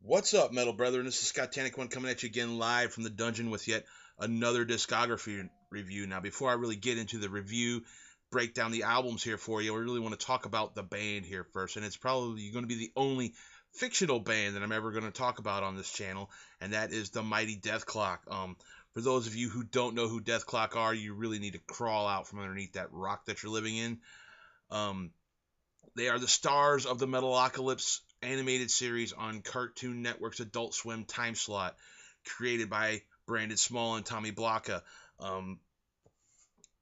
What's up, Metal Brethren? This is Scott Tannic1 coming at you again live from the dungeon with yet another discography review. Now, before I really get into the review, break down the albums here for you, I really want to talk about the band here first. And it's probably going to be the only fictional band that I'm ever going to talk about on this channel, and that is the mighty Dethklok. For those of you who don't know who Dethklok are, you really need to crawl out from underneath that rock that you're living in. Um, they are the stars of the Metalocalypse animated series on Cartoon Network's Adult Swim time slot, created by Brandon Small and Tommy Blocka. Um,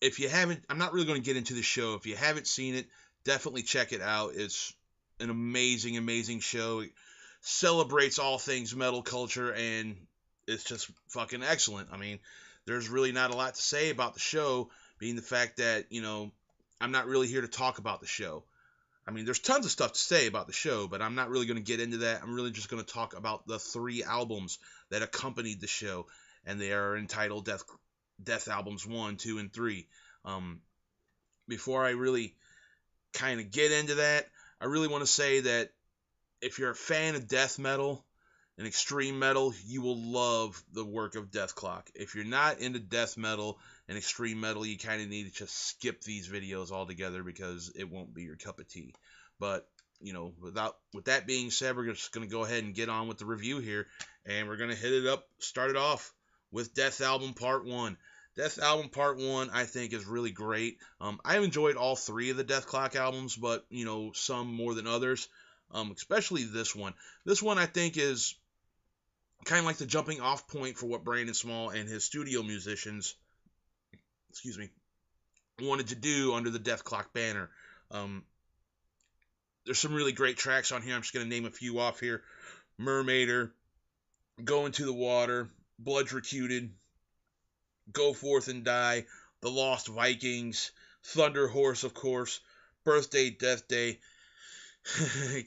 if you haven't, I'm not really going to get into the show. If you haven't seen it, definitely check it out. It's an amazing, amazing show. It celebrates all things metal culture, and it's just fucking excellent. I mean, there's really not a lot to say about the show, being the fact that, I'm not really here to talk about the show. I mean, there's tons of stuff to say about the show, but I'm not really going to get into that. I'm really just going to talk about the 3 albums that accompanied the show, and they are entitled Death Albums 1, 2, and 3. Before I really kind of get into that, I really want to say that if you're a fan of death metal and extreme metal, you will love the work of Dethklok. If you're not into death metal and extreme metal, you kind of need to just skip these videos altogether because it won't be your cup of tea. But, with that being said, we're just going to go ahead and get on with the review here, and we're going to start it off with Death Album Part 1. Death Album Part 1, I think, is really great. I've enjoyed all 3 of the Dethklok albums, but, some more than others, especially this one. This one, I think, is kind of like the jumping off point for what Brandon Small and his studio musicians, wanted to do under the Dethklok banner. There's some really great tracks on here. I'm just going to name a few off here. Mermaider, Go Into the Water, Blood's Recuted, Go Forth and Die, The Lost Vikings, Thunder Horse, of course, Birthday, Death Day,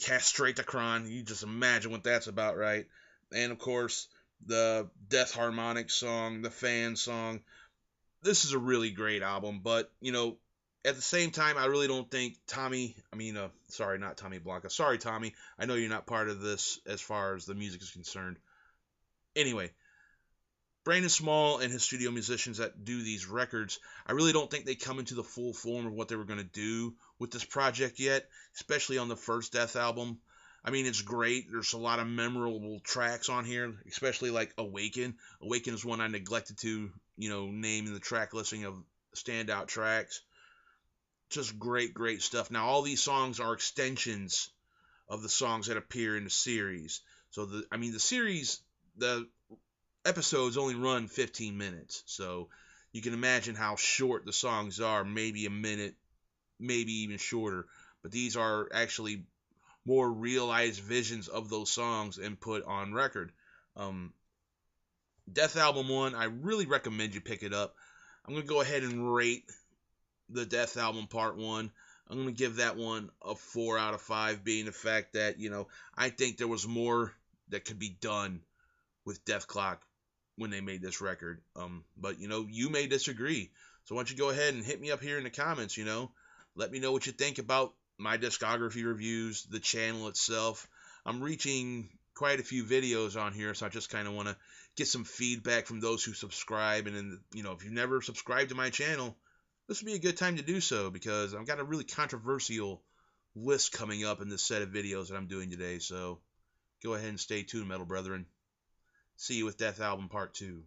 Castrate the Kron. You just imagine what that's about, right? And, of course, the Death Harmonic song, the Fan song. This is a really great album, but, at the same time, I really don't think sorry, not Tommy Blanca. Sorry, Tommy. I know you're not part of this as far as the music is concerned. Anyway, Brandon Small and his studio musicians that do these records, I really don't think they come into the full form of what they were going to do with this project yet, especially on the first Death album. I mean, it's great. There's a lot of memorable tracks on here, especially like Awaken. Awaken is one I neglected to, name in the track listing of standout tracks. Just great, great stuff. Now, all these songs are extensions of the songs that appear in the series. So, the series, the episodes only run 15 minutes. So, you can imagine how short the songs are. Maybe a minute, maybe even shorter. But these are actually more realized visions of those songs and put on record. Death Album 1, I really recommend you pick it up. I'm going to go ahead and rate the Death Album Part 1. I'm going to give that one a 4 out of 5, being the fact that, I think there was more that could be done with Dethklok when they made this record. But, you may disagree. So why don't you go ahead and hit me up here in the comments, Let me know what you think about my discography reviews, the channel itself. I'm reaching quite a few videos on here, so I just kind of want to get some feedback from those who subscribe. And then, if you've never subscribed to my channel, this would be a good time to do so, because I've got a really controversial list coming up in this set of videos that I'm doing today. So go ahead and stay tuned, Metal Brethren. See you with Death Album Part 2.